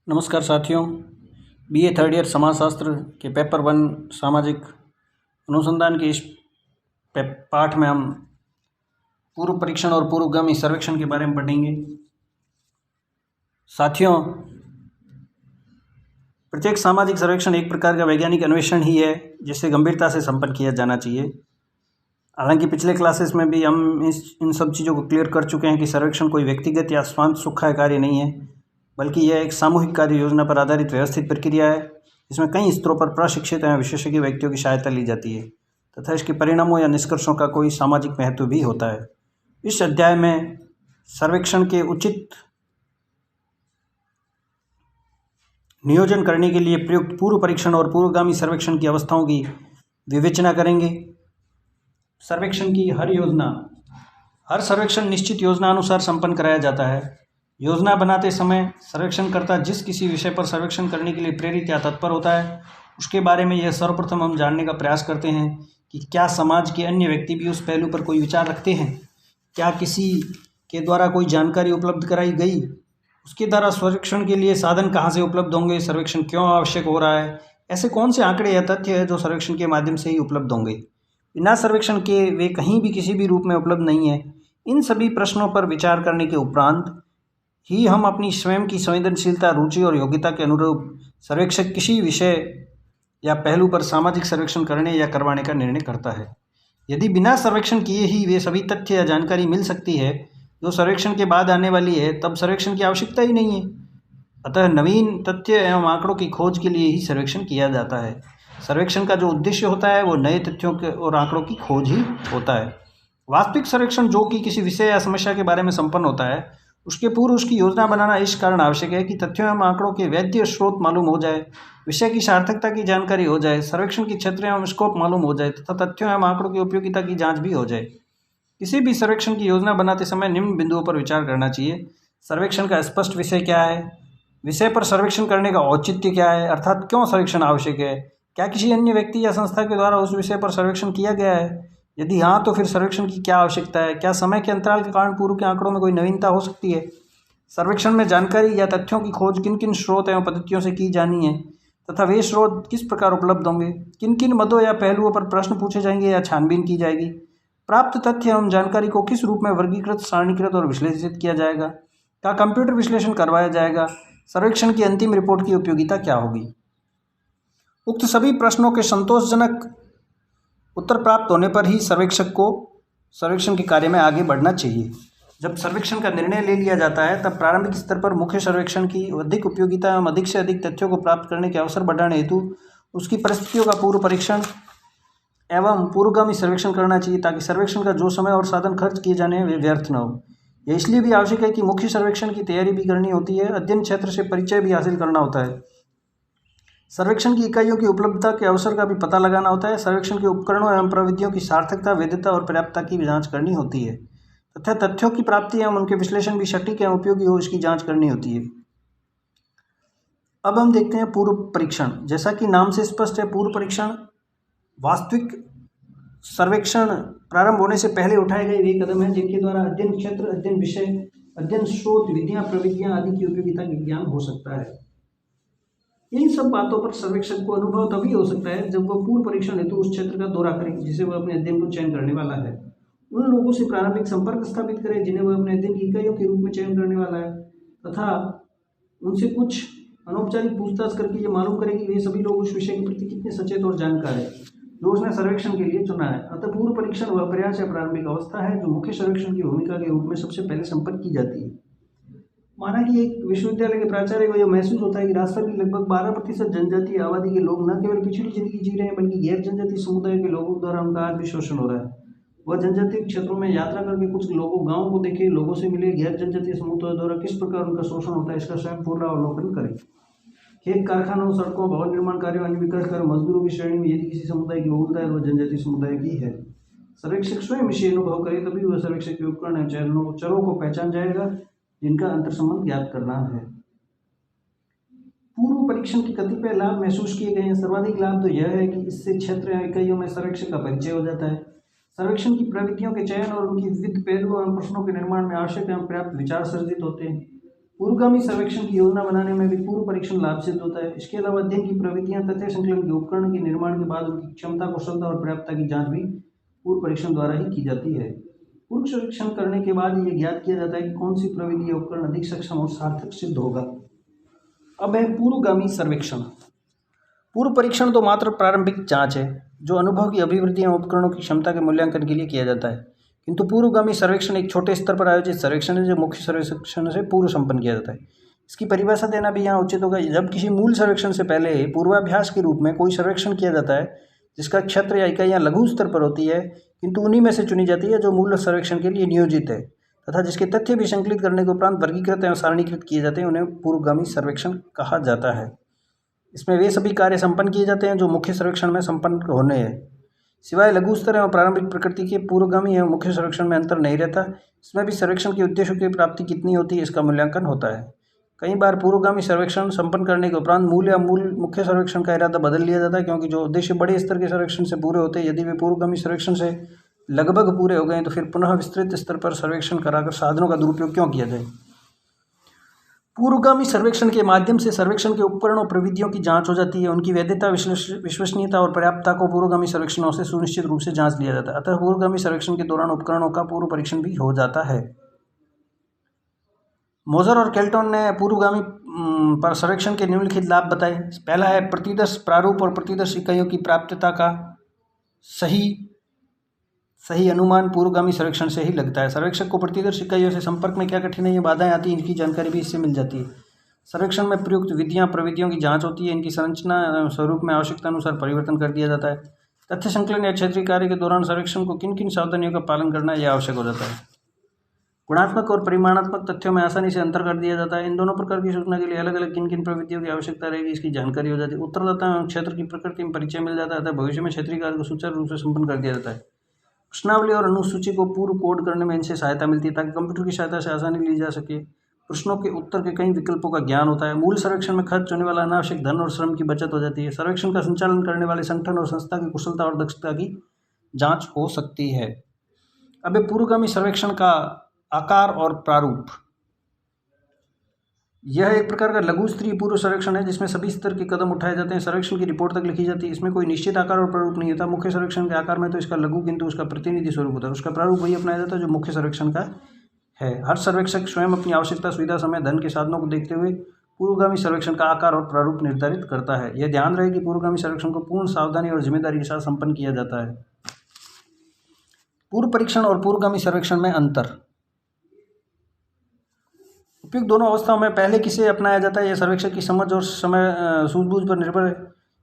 नमस्कार साथियों, BA third year समाजशास्त्र के पेपर 1 सामाजिक अनुसंधान के इस पाठ में हम पूर्व परीक्षण और पूर्वगामी सर्वेक्षण के बारे में पढ़ेंगे। साथियों, प्रत्येक सामाजिक सर्वेक्षण एक प्रकार का वैज्ञानिक अन्वेषण ही है जिसे गंभीरता से संपन्न किया जाना चाहिए। हालांकि पिछले क्लासेस में भी हम इन सब चीज़ों को क्लियर कर चुके हैं कि सर्वेक्षण कोई व्यक्तिगत या स्वांत सुखाय कार्य नहीं है, बल्कि यह एक सामूहिक कार्य योजना पर आधारित व्यवस्थित प्रक्रिया है। इसमें कई स्तरों पर प्रशिक्षित एवं विशेषज्ञ व्यक्तियों की सहायता ली जाती है तथा इसके परिणामों या निष्कर्षों का कोई सामाजिक महत्व भी होता है। इस अध्याय में सर्वेक्षण के उचित नियोजन करने के लिए प्रयुक्त पूर्व परीक्षण और पूर्वगामी सर्वेक्षण की अवस्थाओं की विवेचना करेंगे। सर्वेक्षण की हर सर्वेक्षण निश्चित योजना अनुसार संपन्न कराया जाता है। योजना बनाते समय सर्वेक्षणकर्ता जिस किसी विषय पर सर्वेक्षण करने के लिए प्रेरित या तत्पर होता है उसके बारे में यह सर्वप्रथम हम जानने का प्रयास करते हैं कि क्या समाज के अन्य व्यक्ति भी उस पहलू पर कोई विचार रखते हैं, क्या किसी के द्वारा कोई जानकारी उपलब्ध कराई गई, उसके द्वारा सर्वेक्षण के लिए साधन कहाँ से उपलब्ध होंगे, सर्वेक्षण क्यों आवश्यक हो रहा है, ऐसे कौन से आंकड़े या तथ्य है जो सर्वेक्षण के माध्यम से ही उपलब्ध होंगे, बिना सर्वेक्षण के वे कहीं भी किसी भी रूप में उपलब्ध नहीं है। इन सभी प्रश्नों पर विचार करने के उपरांत ही हम अपनी स्वयं की संवेदनशीलता, रुचि और योग्यता के अनुरूप सर्वेक्षक किसी विषय या पहलू पर सामाजिक सर्वेक्षण करने या करवाने का निर्णय करता है। यदि बिना सर्वेक्षण किए ही वे सभी तथ्य या जानकारी मिल सकती है जो सर्वेक्षण के बाद आने वाली है, तब सर्वेक्षण की आवश्यकता ही नहीं है। अतः नवीन तथ्य एवं आंकड़ों की खोज के लिए ही सर्वेक्षण किया जाता है। सर्वेक्षण का जो उद्देश्य होता है वो नए तथ्यों के और आंकड़ों की खोज ही होता है। वास्तविक सर्वेक्षण जो कि किसी विषय या समस्या के बारे में संपन्न होता है, उसके पूर्व उसकी योजना बनाना इस कारण आवश्यक है कि तथ्यों एवं आंकड़ों के वैध स्रोत मालूम हो जाए, विषय की सार्थकता की जानकारी हो जाए, सर्वेक्षण की क्षेत्र एवं स्कोप मालूम हो जाए तथा तथ्यों एवं आंकड़ों की उपयोगिता की जांच भी हो जाए। किसी भी सर्वेक्षण की योजना बनाते समय निम्न बिंदुओं पर विचार करना चाहिए। सर्वेक्षण का स्पष्ट विषय क्या है, विषय पर सर्वेक्षण करने का औचित्य क्या है, अर्थात क्यों सर्वेक्षण आवश्यक है, क्या किसी अन्य व्यक्ति या संस्था के द्वारा उस विषय पर सर्वेक्षण किया गया है, यदि हाँ तो फिर सर्वेक्षण की क्या आवश्यकता है, क्या समय के अंतराल के कारण पूर्व के आंकड़ों में कोई नवीनता हो सकती है, सर्वेक्षण में जानकारी या तथ्यों की खोज किन किन स्रोत एवं पद्धतियों से की जानी है तथा वे स्रोत किस प्रकार उपलब्ध होंगे, किन किन मदों या पहलुओं पर प्रश्न पूछे जाएंगे या छानबीन की जाएगी, प्राप्त तथ्य एवं जानकारी को किस रूप में वर्गीकृत, सारणीकृत और विश्लेषित किया जाएगा, क्या कंप्यूटर विश्लेषण करवाया जाएगा, सर्वेक्षण की अंतिम रिपोर्ट की उपयोगिता क्या होगी। उक्त सभी प्रश्नों के संतोषजनक उत्तर प्राप्त होने पर ही सर्वेक्षक को सर्वेक्षण के कार्य में आगे बढ़ना चाहिए। जब सर्वेक्षण का निर्णय ले लिया जाता है तब प्रारंभिक स्तर पर मुख्य सर्वेक्षण की अधिक उपयोगिता एवं अधिक से अधिक तथ्यों को प्राप्त करने के अवसर बढ़ाने हेतु उसकी परिस्थितियों का पूर्व परीक्षण एवं पूर्वगामी सर्वेक्षण करना चाहिए ताकि सर्वेक्षण का जो समय और साधन खर्च किए जाने हैं वे व्यर्थ न हो। यह इसलिए भी आवश्यक है कि मुख्य सर्वेक्षण की तैयारी भी करनी होती है, अध्ययन क्षेत्र से परिचय भी हासिल करना होता है, सर्वेक्षण की इकाइयों की उपलब्धता के अवसर का भी पता लगाना होता है, सर्वेक्षण के उपकरणों एवं प्रविधियों की सार्थकता, वैधता और पर्याप्तता की जांच करनी होती है तथा तथ्यों की प्राप्ति एवं उनके विश्लेषण भी सटीक एवं उपयोगी हो इसकी जांच करनी होती है। अब हम देखते हैं पूर्व परीक्षण। जैसा कि नाम से स्पष्ट है, पूर्व परीक्षण वास्तविक सर्वेक्षण प्रारंभ होने से पहले उठाए गए वे कदम हैं जिनके द्वारा अध्ययन क्षेत्र, अध्ययन विषय, अध्ययन स्रोत, विधियां, प्रविधियां आदि की उपयोगिता का ज्ञान हो सकता है। इन सब बातों पर सर्वेक्षक को अनुभव तभी हो सकता है जब वह पूर्व परीक्षण हेतु उस क्षेत्र का दौरा करे जिसे वह अपने अध्ययन को चयन करने वाला है, उन लोगों से प्रारंभिक संपर्क स्थापित करे जिन्हें वह अपने अध्ययन की इकाइयों के रूप में चयन करने वाला है तथा उनसे कुछ अनौपचारिक पूछताछ करके ये मालूम करे कि वे सभी लोग उस विषय के प्रति कितने सचेत और जानकार है जो उसने सर्वेक्षण के लिए चुना है। अतः पूर्व परीक्षण वह प्रयास या प्रारंभिक अवस्था है जो मुख्य सर्वेक्षण की भूमिका के रूप में सबसे पहले संपन्न की जाती है। माना कि एक विश्वविद्यालय के प्राचार्य को यह महसूस होता है कि राजस्थान की लगभग 12% जनजातीय आबादी के लोग न केवल पिछड़ी जिंदगी जी रहे हैं बल्कि गैर जनजातीय समुदाय के लोगों द्वारा उनका आज भी शोषण हो रहा है। वह जनजातीय क्षेत्रों में यात्रा करके कुछ लोगों गाँव को देखे, लोगों से मिले, गैर जनजातीय समुदाय द्वारा किस प्रकार उनका शोषण होता है इसका स्वयं पूर्ण अवलोकन करें। खेत, कारखानों, सड़कों, भवन निर्माण कार्यों, अन्य विकास कार्य, मजदूरों की श्रेणी में यदि किसी समुदाय की बहुलता है तो वह जनजातीय समुदाय की है। सर्वेक्षक स्वयं इसे अनुभव करे तभी वह सर्वेक्षक के उपकरण एवं चरों को पहचान जाएगा जिनका अंतर संबंध ज्ञात करना है। पूर्व परीक्षण के कतिपय लाभ महसूस किए गए हैं। सर्वाधिक लाभ तो यह है कि इससे क्षेत्र या इकाइयों में सर्वेक्षक का परिचय हो जाता है। सर्वेक्षण की प्रवृत्तियों के चयन और उनकी विविध पहलुओं एवं प्रश्नों के निर्माण में आवश्यक एवं पर्याप्त विचार सर्जित होते हैं। पूर्वगामी सर्वेक्षण की योजना बनाने में भी पूर्व परीक्षण लाभ सिद्ध होता है। इसके अलावा अध्ययन की प्रविधियां, तथ्य संकलन के उपकरण के निर्माण के बाद उनकी क्षमता, कुशलता और पर्याप्तता की जांच भी पूर्व परीक्षण द्वारा ही की जाती है। पूर्व परीक्षण करने के बाद ये ज्ञात किया जाता है कि कौन सी प्रविधि या उपकरण अधिक सक्षम और सार्थक सिद्ध होगा। अब है पूर्वगामी सर्वेक्षण। पूर्व परीक्षण तो मात्र प्रारंभिक जांच है जो अनुभव की अभिवृद्धि एवं उपकरणों की क्षमता के मूल्यांकन के लिए किया जाता है, किंतु पूर्वगामी सर्वेक्षण एक छोटे स्तर पर आयोजित सर्वेक्षण है जो मुख्य सर्वेक्षण से पूर्व संपन्न किया जाता है। इसकी परिभाषा देना भी यहाँ उचित होगा। जब किसी मूल सर्वेक्षण से पहले पूर्वाभ्यास के रूप में कोई सर्वेक्षण किया जाता है जिसका क्षेत्र या इकाइयाँ लघु स्तर पर होती है, किंतु उन्हीं में से चुनी जाती है जो मूल सर्वेक्षण के लिए नियोजित है तथा जिसके तथ्य भी संकलित करने के उपरांत वर्गीकृत एवं सारणीकृत किए जाते हैं, उन्हें पूर्वगामी सर्वेक्षण कहा जाता है। इसमें वे सभी कार्य संपन्न किए जाते हैं जो मुख्य सर्वेक्षण में संपन्न होने हैं। सिवाय लघु स्तर एवं प्रारंभिक प्रकृति के पूर्वगामी एवं मुख्य सर्वेक्षण में अंतर नहीं रहता। इसमें भी सर्वेक्षण के उद्देश्यों की प्राप्ति कितनी होती है इसका मूल्यांकन होता है। कई बार पूर्वगामी सर्वेक्षण संपन्न करने के उपरांत मूल या मुख्य सर्वेक्षण का इरादा बदल लिया जाता है, क्योंकि जो उद्देश्य बड़े स्तर के सर्वेक्षण से पूरे होते हैं यदि वे पूर्वगामी सर्वेक्षण से लगभग पूरे हो गए तो फिर पुनः विस्तृत स्तर पर सर्वेक्षण कराकर साधनों का दुरुपयोग क्यों किया जाए। पूर्वगामी सर्वेक्षण के माध्यम से सर्वेक्षण के उपकरण और प्रविधियों की जांच हो जाती है। उनकी वैधता, विश्वसनीयता और पर्याप्तता को पूर्वगामी सर्वेक्षणों से सुनिश्चित रूप से जांच लिया जाता है। अतः पूर्वगामी सर्वेक्षण के दौरान उपकरणों का पूर्व परीक्षण भी हो जाता है। मोजर और केल्टन ने पूर्वगामी पर सर्वेक्षण के निम्नलिखित लाभ बताए। पहला है प्रतिदर्श प्रारूप और प्रतिदर्श इकाइयों की प्राप्यता का सही अनुमान पूर्वगामी सर्वेक्षण से ही लगता है। सर्वेक्षक को प्रतिदर्श इकाइयों से संपर्क में क्या कठिनाइयाँ, बाधाएं आती हैं, इनकी जानकारी भी इससे मिल जाती है। सर्वेक्षण में प्रयुक्त विधियाँ, प्रविधियों की जांच होती है। इनकी संरचना स्वरूप में आवश्यकता अनुसार परिवर्तन कर दिया जाता है। तथ्य संकलन या क्षेत्रीय कार्य के दौरान सर्वेक्षण को किन किन सावधानियों का पालन करना यह आवश्यक हो जाता है। गुणात्मक और परिमाणात्मक तथ्यों में आसानी से अंतर कर दिया जाता है। इन दोनों प्रकार की सूचना के लिए अलग अलग किन किन प्रविधियों की आवश्यकता रहेगी इसकी जानकारी हो जाती है। उत्तरदाता एवं क्षेत्र की प्रकृति में परिचय मिल जाता है तथा भविष्य में क्षेत्रीय कार्य को सुचारू रूप से संपन्न कर दिया जाता है। प्रश्नावली और अनुसूची को पूर्व कोड करने में इनसे सहायता मिलती है ताकि कंप्यूटर की सहायता से आसानी ली जा सके। प्रश्नों के उत्तर के कई विकल्पों का ज्ञान होता है। मूल सर्वेक्षण में खर्च होने वाला अनावश्यक धन और श्रम की बचत हो जाती है। सर्वेक्षण का संचालन करने वाले संगठन और संस्था की कुशलता और दक्षता की जांच हो सकती है। अब पूर्वगामी सर्वेक्षण का आकार और प्रारूप। यह एक प्रकार का लघु स्तरीय पूर्व सर्वेक्षण है जिसमें सभी स्तर के कदम उठाए जाते हैं। सर्वेक्षण की रिपोर्ट तक लिखी जाती है। इसमें कोई निश्चित आकार और प्रारूप नहीं होता। मुख्य सर्वेक्षण के आकार में तो इसका लघु किंतु उसका प्रतिनिधि स्वरूप होता है। उसका प्रारूप वही अपनाया जाता है जो मुख्य सर्वेक्षण का है। हर सर्वेक्षक स्वयं अपनी आवश्यकता, सुविधा, समय, धन के साधनों को देखते हुए पूर्वगामी सर्वेक्षण का आकार और प्रारूप निर्धारित करता है। यह ध्यान रहे कि पूर्वगामी सर्वेक्षण को पूर्ण सावधानी और जिम्मेदारी के साथ संपन्न किया जाता है। पूर्व परीक्षण और पूर्वगामी सर्वेक्षण में अंतर। उपयुक्त दोनों अवस्थाओं में पहले किसे अपनाया जाता है यह सर्वेक्षक की समझ और समय सूझबूझ पर निर्भर है।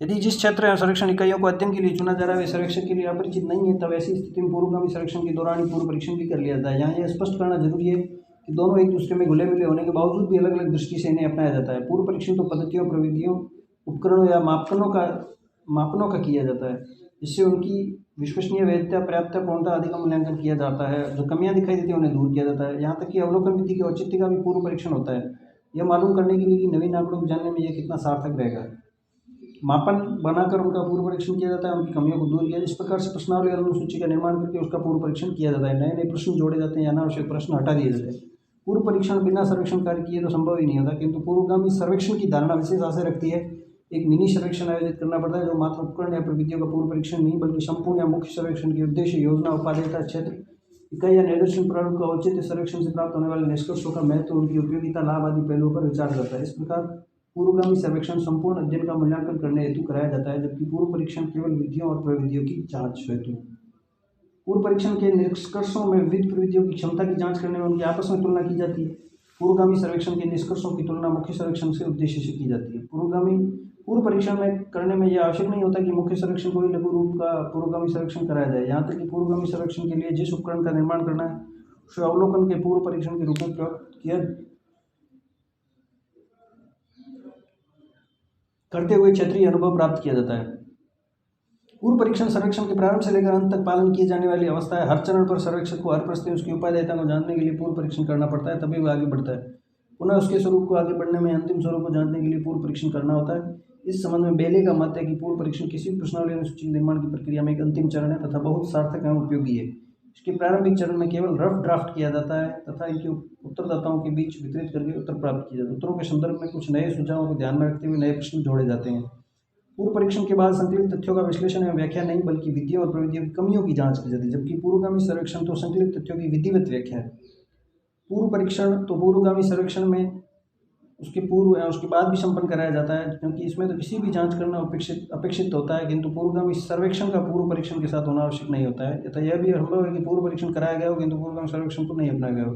यदि जिस क्षेत्र या सर्वेक्षण इकाइयों को अध्ययन के लिए चुना जा रहा है वे सर्वेक्षक के लिए अपरिचित नहीं है तब ऐसी स्थिति में पूर्वगामी सर्वेक्षण के दौरान ही पूर्व परीक्षण भी कर लिया जाता है। यहाँ यह स्पष्ट करना जरूरी है कि दोनों एक दूसरे में घुले मिले होने के बावजूद भी अलग अलग दृष्टि से इन्हें अपनाया जाता है। पूर्व परीक्षण तो पद्धतियों, प्रविधियों, उपकरणों या मापनों का किया जाता है जिससे उनकी विश्वसनीय, वैधता, पर्याप्तता, पूर्णता आदि का मूल्यांकन किया जाता है। जो कमियां दिखाई देती हैं उन्हें दूर किया जाता है। यहाँ तक कि अवलोकन विधि के औचित्य का भी पूर्व परीक्षण होता है, यह मालूम करने के लिए कि नवीन आंकड़ों को जानने में यह कितना सार्थक रहेगा। मापन बनाकर उनका पूर्व परीक्षण किया जाता है, उनकी कमियों को दूर किया। इस प्रकार से प्रश्नावली और अनुसूची का निर्माण करके उसका पूर्व परीक्षण किया जाता है। नए नए प्रश्न जोड़े जाते हैं या अनावश्यक प्रश्न हटा दिए जाते हैं। पूर्व परीक्षण बिना सर्वेक्षण कार्य किए तो संभव ही नहीं होता, किंतु पूर्वगामी सर्वेक्षण की धारणा विशेष आशय रखती है। एक मिनी सर्वेक्षण आयोजित करना पड़ता है जो मात्र उपकरण या प्रविधियों का पूर्व परीक्षण नहीं बल्कि संपूर्ण या मुख्य सर्वेक्षण के उद्देश्य, योजना, उपादेयता, क्षेत्र, इकाई या निर्देशन प्रारूप का औचित्य, सर्वेक्षण से प्राप्त होने वाले निष्कर्षों का महत्व, उनकी उपयोगिता, लाभ आदि पहलुओं पर विचार करता है। इस प्रकार पूर्वगामी सर्वेक्षण संपूर्ण अध्ययन का मूल्यांकन करने हेतु कराया जाता है, जबकि पूर्व परीक्षण केवल विधियों और प्रविधियों की जांच हेतु। पूर्व परीक्षण के निष्कर्षों में विविध प्रविधियों की क्षमता की जांच करने में उनकी आपस में तुलना की जाती है। पूर्वगामी सर्वेक्षण के निष्कर्षों की तुलना मुख्य सर्वेक्षण से उद्देश्य से की जाती है। पूर्व परीक्षण में करने में यह आवश्यक नहीं होता कि मुख्य सर्वेक्षण को ही लघु रूप का पूर्वगामी सर्वेक्षण कराया जाए। यहाँ तक कि पूर्वगामी सर्वेक्षण के लिए जिस उपकरण का निर्माण करना है उसे अवलोकन के पूर्व परीक्षण के रूप में प्रयोग करते हुए क्षेत्रीय अनुभव प्राप्त किया जाता है। पूर्व परीक्षण सर्वेक्षण के प्रारंभ से लेकर अंत तक पालन किए जाने वाली अवस्था है। हर चरण पर सर्वेक्षक को हर परिस्थिति उसकी उपादेयता को जानने के लिए पूर्व परीक्षण करना पड़ता है, तभी वह आगे बढ़ता है। पुनः उसके स्वरूप को आगे बढ़ने में अंतिम स्वरूप को जानने के लिए पूर्व परीक्षण करना होता है। इस संबंध में बेले का मत है कि पूर्व परीक्षण किसी भी प्रश्नावली अनुसूची निर्माण की प्रक्रिया में एक अंतिम चरण है तथा बहुत सार्थक एवं उपयोगी है। इसके प्रारंभिक चरण में केवल रफ ड्राफ्ट किया जाता है तथा इनके उत्तरदाताओं के बीच वितरित करके उत्तर प्राप्त किए जाते हैं। उत्तरों के संदर्भ में कुछ नए सुझावों को ध्यान में रखते हुए नए प्रश्न जोड़े जाते हैं। पूर्व परीक्षण के बाद संकलित तथ्यों का विश्लेषण एवं व्याख्या नहीं बल्कि विधियों और प्रविधियों की कमियों की जांच की जाती है, जबकि पूर्वगामी सर्वेक्षण तो संकलित तथ्यों की विधिवत व्याख्या है। पूर्व परीक्षण तो पूर्वगामी सर्वेक्षण में उसके पूर्व या उसके बाद भी संपन्न कराया जाता है, क्योंकि इसमें तो किसी भी जांच करना अपेक्षित होता है, किंतु पूर्वगामी सर्वेक्षण का पूर्व परीक्षण के साथ होना आवश्यक नहीं होता है। तथा यह भी संभव है कि पूर्व परीक्षण कराया गया हो किंतु पूर्वगामी सर्वेक्षण को नहीं अपनाया गया हो।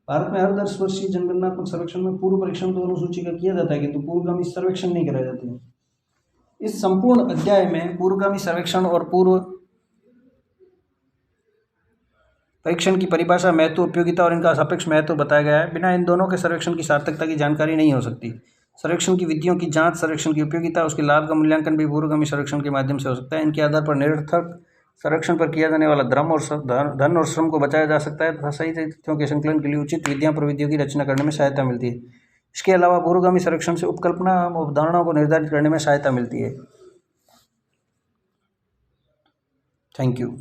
भारत में हर 10 वर्षीय जनगणनात्मक सर्वेक्षण में पूर्व परीक्षण तो अनुसूची का किया जाता है, किंतु पूर्वगामी सर्वेक्षण नहीं कराए जाते हैं। इस संपूर्ण अध्याय में पूर्वगामी सर्वेक्षण और पूर्व परीक्षण की परिभाषा, महत्व, उपयोगिता और इनका सापेक्ष महत्व बताया गया है। बिना इन दोनों के सर्वेक्षण की सार्थकता की जानकारी नहीं हो सकती। सर्वेक्षण की विधियों की जांच, सर्वेक्षण की उपयोगिता, उसके लाभ का मूल्यांकन भी पूर्वगामी सर्वेक्षण के माध्यम से हो सकता है। इनके आधार पर निरर्थक सर्वेक्षण पर किया जाने वाला धन और श्रम को बचाया जा सकता है तथा सही तथ्यों के संकलन के लिए उचित विधियां प्रविधियों की रचना करने में सहायता मिलती है। इसके अलावा पूर्वगामी सर्वेक्षण से उपकल्पना एवं अवधारणाओं को निर्धारित करने में सहायता मिलती है। Thank you.